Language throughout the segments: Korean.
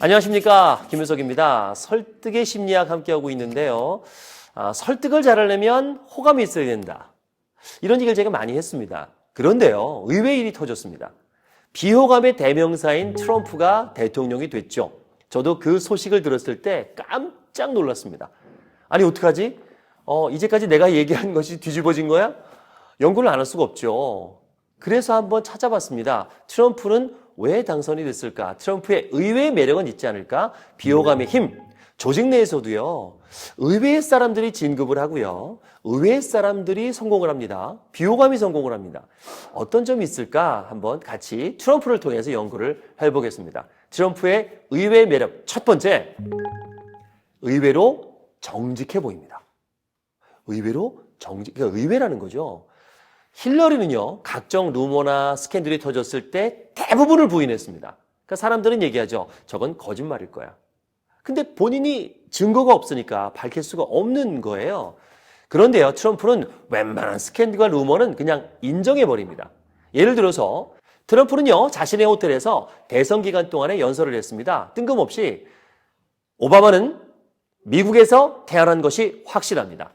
안녕하십니까, 김윤석입니다. 설득의 심리학 함께하고 있는데요. 설득을 잘하려면 호감이 있어야 된다, 이런 얘기를 제가 많이 했습니다. 그런데요, 의외의 일이 터졌습니다. 비호감의 대명사인 트럼프가 대통령이 됐죠. 저도 그 소식을 들었을 때 깜짝 놀랐습니다. 아니, 어떡하지? 이제까지 내가 얘기한 것이 뒤집어진 거야? 연구를 안 할 수가 없죠. 그래서 한번 찾아봤습니다. 트럼프는 왜 당선이 됐을까? 트럼프의 의외의 매력은 있지 않을까? 비호감의 힘. 조직 내에서도요, 의외의 사람들이 진급을 하고요, 의외의 사람들이 성공을 합니다. 비호감이 성공을 합니다. 어떤 점이 있을까? 한번 같이 트럼프를 통해서 연구를 해보겠습니다. 트럼프의 의외의 매력. 첫 번째, 의외로 정직해 보입니다. 그러니까 의외라는 거죠. 힐러리는요, 각종 루머나 스캔들이 터졌을 때 대부분을 부인했습니다. 그러니까 사람들은 얘기하죠. 저건 거짓말일 거야. 근데 본인이 증거가 없으니까 밝힐 수가 없는 거예요. 그런데요, 트럼프는 웬만한 스캔들과 루머는 그냥 인정해버립니다. 예를 들어서 트럼프는요, 자신의 호텔에서 대선 기간 동안에 연설을 했습니다. 뜬금없이 오바마는 미국에서 태어난 것이 확실합니다.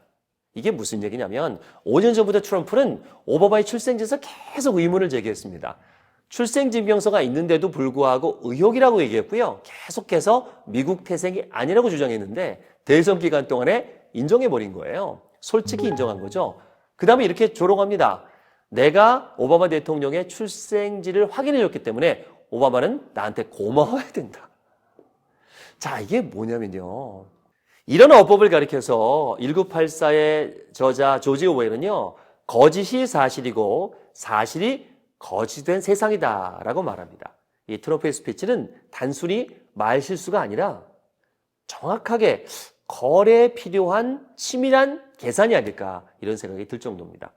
이게 무슨 얘기냐면 5년 전부터 트럼프는 오바마의 출생지에서 계속 의문을 제기했습니다. 출생증명서가 있는데도 불구하고 의혹이라고 얘기했고요. 계속해서 미국 태생이 아니라고 주장했는데 대선 기간 동안에 인정해버린 거예요. 솔직히 인정한 거죠. 그 다음에 이렇게 조롱합니다. 내가 오바마 대통령의 출생지를 확인해줬기 때문에 오바마는 나한테 고마워야 된다. 자, 이게 뭐냐면요, 이런 어법을 가리켜서 1984의 저자 조지 오웰은요, 거짓이 사실이고 사실이 거짓된 세상이다라고 말합니다. 이 트럼프의 스피치는 단순히 말 실수가 아니라 정확하게 거래에 필요한 치밀한 계산이 아닐까, 이런 생각이 들 정도입니다.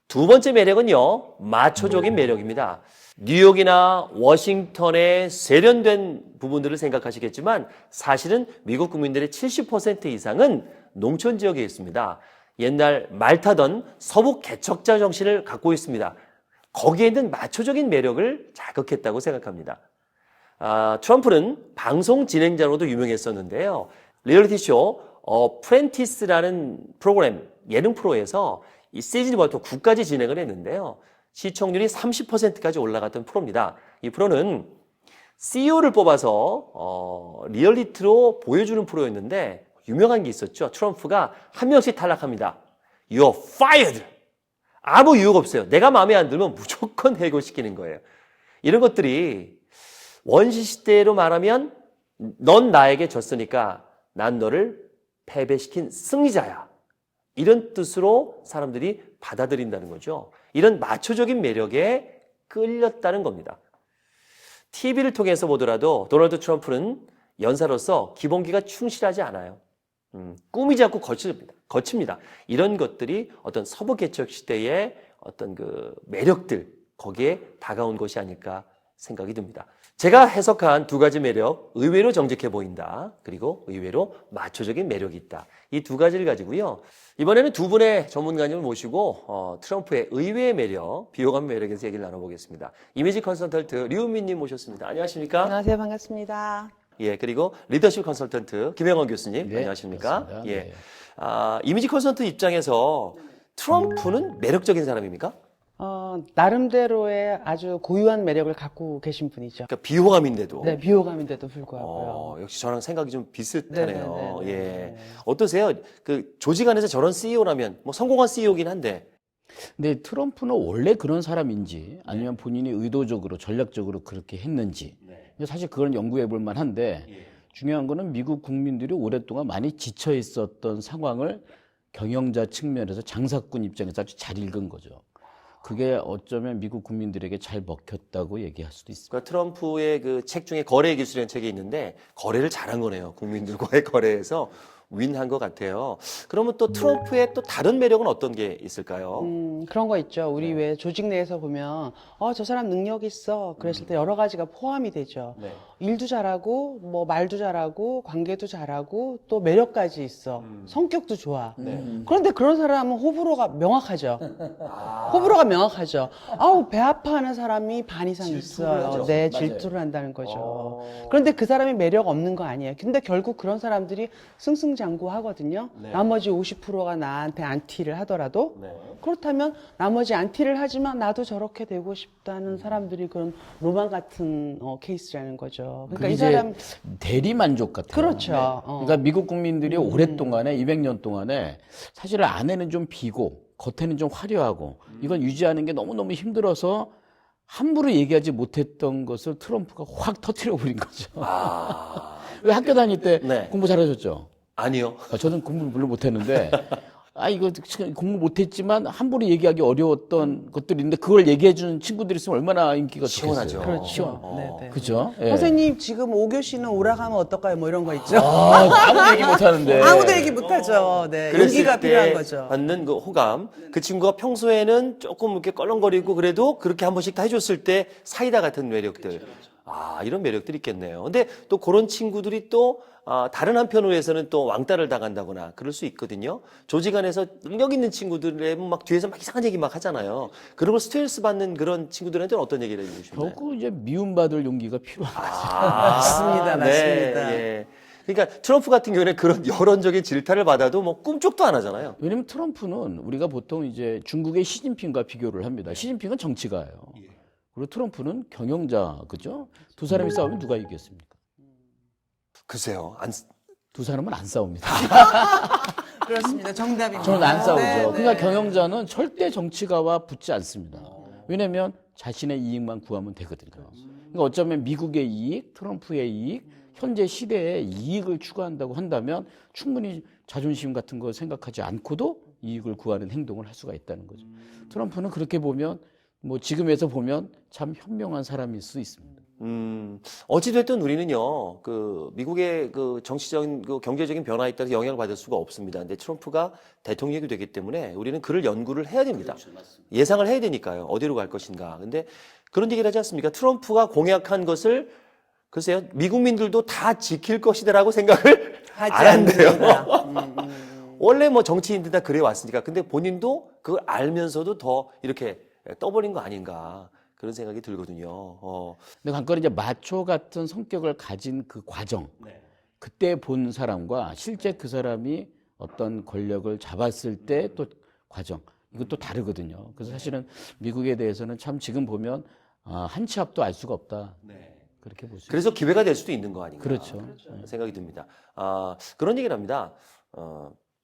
두 번째 매력은요, 마초적인 매력입니다. 뉴욕이나 워싱턴의 세련된 부분들을 생각하시겠지만 사실은 미국 국민들의 70% 이상은 농촌 지역에 있습니다. 옛날 말 타던 서부 개척자 정신을 갖고 있습니다. 거기에 있는 마초적인 매력을 자극했다고 생각합니다. 트럼프는 방송 진행자로도 유명했었는데요. 리얼리티쇼 프렌티스라는 프로그램, 예능 프로에서 이 시즌 1부터 9까지 진행을 했는데요. 시청률이 30%까지 올라갔던 프로입니다. 이 프로는 CEO를 뽑아서 리얼리티로 보여주는 프로였는데 유명한 게 있었죠. 트럼프가 한 명씩 탈락합니다. You're fired! 아무 이유가 없어요. 내가 마음에 안 들면 무조건 해고시키는 거예요. 이런 것들이 원시시대로 말하면 넌 나에게 졌으니까 난 너를 패배시킨 승리자야, 이런 뜻으로 사람들이 받아들인다는 거죠. 이런 마초적인 매력에 끌렸다는 겁니다. TV를 통해서 보더라도 도널드 트럼프는 연사로서 기본기가 충실하지 않아요. 꾸미지 않고 거칩니다. 이런 것들이 어떤 서부 개척 시대의 어떤 그 매력들, 거기에 다가온 것이 아닐까 생각이 듭니다. 제가 해석한 두 가지 매력, 의외로 정직해 보인다, 그리고 의외로 마초적인 매력이 있다. 이 두 가지를 가지고요, 이번에는 두 분의 전문가님을 모시고 트럼프의 의외의 매력, 비호감 매력에 대해서 얘기를 나눠보겠습니다. 이미지 컨설턴트 류은미님 모셨습니다. 안녕하십니까? 안녕하세요. 반갑습니다. 예, 그리고 리더십 컨설턴트 김영원 교수님. 네, 안녕하십니까? 그렇습니다. 예. 네. 이미지 컨설턴트 입장에서 트럼프는 매력적인 사람입니까? 나름대로의 아주 고유한 매력을 갖고 계신 분이죠. 그러니까 비호감인데도. 네, 비호감인데도 불구하고요. 역시 저랑 생각이 좀 비슷하네요. 네네네. 예. 어떠세요? 그 조직 안에서 저런 CEO라면 뭐 성공한 CEO긴 한데. 근데 트럼프는 원래 그런 사람인지 아니면 본인이 의도적으로 전략적으로 그렇게 했는지 근데 사실 그건 연구해 볼 만한데 중요한 거는 미국 국민들이 오랫동안 많이 지쳐 있었던 상황을 경영자 측면에서 장사꾼 입장에서 아주 잘 읽은 거죠. 그게 어쩌면 미국 국민들에게 잘 먹혔다고 얘기할 수도 있습니다. 그러니까 트럼프의 그 책 중에 거래 기술이라는 책이 있는데 거래를 잘한 거네요. 국민들과의 거래에서 윈한 것 같아요. 그러면 또 트럼프의 또 다른 매력은 어떤 게 있을까요? 그런 거 있죠. 우리 왜 조직 내에서 보면, 저 사람 능력 있어. 그랬을 때 여러 가지가 포함이 되죠. 네. 일도 잘하고, 뭐 말도 잘하고, 관계도 잘하고, 또 매력까지 있어. 성격도 좋아. 그런데 그런 사람은 호불호가 명확하죠. 호불호가 명확하죠. 아우, 배 아파하는 사람이 반 이상 있어요. 하죠. 네, 맞아요. 질투를 한다는 거죠. 그런데 그 사람이 매력 없는 거 아니에요. 근데 결국 그런 사람들이 승승장구하거든요. 네. 나머지 50%가 나한테 안티를 하더라도 네. 그렇다면 나머지 안티를 하지만 나도 저렇게 되고 싶다는 사람들이 그런 로망 같은 케이스라는 거죠. 그러니까 그게 이 이제 사람 대리 만족 같아요. 그렇죠. 그러니까 미국 국민들이 오랫동안에 200년 동안에 사실 안에는 좀 비고 겉에는 좀 화려하고 이건 유지하는 게 너무너무 힘들어서 함부로 얘기하지 못했던 것을 트럼프가 확 터뜨려 버린 거죠. 아, 왜 학교 다닐 때 네. 공부 잘하셨죠? 아니요. 저는 공부를 별로 못했는데 이거 공부 못했지만 함부로 얘기하기 어려웠던 것들인데 그걸 얘기해 주는 친구들이 있으면 얼마나 인기가 시원하죠. 좋겠어요. 그렇죠. 네, 네. 그죠? 예. 선생님 지금 5교시는 오락하면 어떨까요? 뭐 이런 거 있죠. 아무 얘기 못 하는데. 아무도 얘기 못하죠. 네, 그랬을 용기가 때 필요한 거죠. 받는 그 호감, 그 친구가 평소에는 조금 이렇게 껄렁거리고 그래도 그렇게 한 번씩 다 해줬을 때 사이다 같은 매력들. 이런 매력들이 있겠네요. 근데 또 그런 친구들이 또 다른 한편으로해서는 또 왕따를 당한다거나 그럴 수 있거든요. 조직 안에서 능력 있는 친구들에 막 뒤에서 막 이상한 얘기 막 하잖아요. 그런 걸 스트레스 받는 그런 친구들한테는 어떤 얘기를 해주시나요? 결국 이제 미움받을 용기가 필요한 거죠. 맞습니다, 맞습니다. 예. 그러니까 트럼프 같은 경우에는 그런 여론적인 질타를 받아도 뭐 꿈쩍도 안 하잖아요. 왜냐면 트럼프는 우리가 보통 이제 중국의 시진핑과 비교를 합니다. 시진핑은 정치가예요. 그리고 트럼프는 경영자, 그죠? 두 사람이 싸우면 누가 이겼습니까? 글쎄요. 두 사람은 안 싸웁니다. 그렇습니다. 정답입니다. 저는 안 싸우죠. 네, 네. 그러니까 경영자는 절대 정치가와 붙지 않습니다. 왜냐하면 자신의 이익만 구하면 되거든요. 그러니까 어쩌면 미국의 이익, 트럼프의 이익, 현재 시대의 이익을 추구한다고 한다면 충분히 자존심 같은 거 생각하지 않고도 이익을 구하는 행동을 할 수가 있다는 거죠. 트럼프는 그렇게 보면 뭐 지금에서 보면 참 현명한 사람일 수 있습니다. 어찌됐든 우리는요, 그, 미국의 그 정치적인, 그 경제적인 변화에 따라서 영향을 받을 수가 없습니다. 근데 트럼프가 대통령이 되기 때문에 우리는 그를 연구를 해야 됩니다. 예상을 해야 되니까요. 어디로 갈 것인가. 근데 그런 얘기를 하지 않습니까? 트럼프가 공약한 것을 글쎄요, 미국민들도 다 지킬 것이다라고 생각을 안 한대요. 원래 뭐 정치인들 다 그래 왔으니까. 근데 본인도 그걸 알면서도 더 이렇게 떠버린 거 아닌가. 그런 생각이 들거든요. 근데 관건은 이제 마초 같은 성격을 가진 그 과정, 그때 본 사람과 실제 그 사람이 어떤 권력을 잡았을 때 또 과정, 이것도 다르거든요. 그래서 사실은 미국에 대해서는 참 지금 보면 한 치 앞도 알 수가 없다. 그렇게 볼 수 있어요. 그래서 기회가 될 수도 있는 거 아닌가. 그렇죠. 생각이 듭니다. 그런 얘기를 합니다.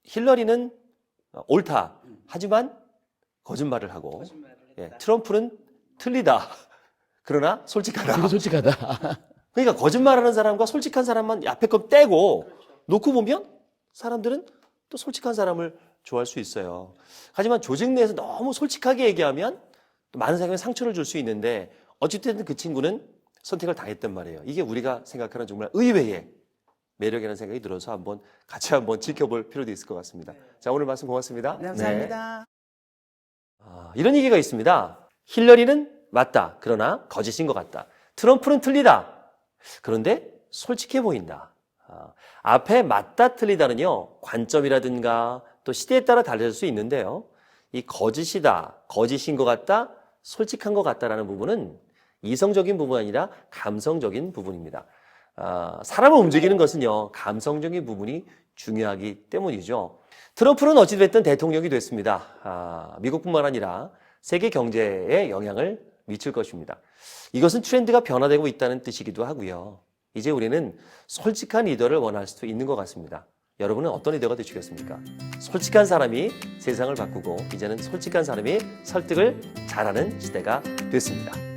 힐러리는 옳다. 하지만 거짓말을 하고, 트럼프는 틀리다. 그러나 솔직하다. 되게 솔직하다. 그러니까 거짓말하는 사람과 솔직한 사람만 앞에 거 떼고 놓고 보면 사람들은 또 솔직한 사람을 좋아할 수 있어요. 하지만 조직 내에서 너무 솔직하게 얘기하면 또 많은 사람에게 상처를 줄 수 있는데 어쨌든 그 친구는 선택을 당했단 말이에요. 이게 우리가 생각하는 정말 의외의 매력이라는 생각이 들어서 같이 한번 지켜볼 필요도 있을 것 같습니다. 자, 오늘 말씀 고맙습니다. 네, 감사합니다. 이런 얘기가 있습니다. 힐러리는 맞다. 그러나 거짓인 것 같다. 트럼프는 틀리다. 그런데 솔직해 보인다. 앞에 맞다 틀리다는요, 관점이라든가 또 시대에 따라 달라질 수 있는데요. 이 거짓이다, 거짓인 것 같다, 솔직한 것 같다라는 부분은 이성적인 부분이 아니라 감성적인 부분입니다. 사람을 움직이는 것은요, 감성적인 부분이 중요하기 때문이죠. 트럼프는 어찌됐든 대통령이 됐습니다. 미국뿐만 아니라 세계 경제에 영향을 미칠 것입니다. 이것은 트렌드가 변화되고 있다는 뜻이기도 하고요. 이제 우리는 솔직한 리더를 원할 수도 있는 것 같습니다. 여러분은 어떤 리더가 되시겠습니까? 솔직한 사람이 세상을 바꾸고 이제는 솔직한 사람이 설득을 잘하는 시대가 됐습니다.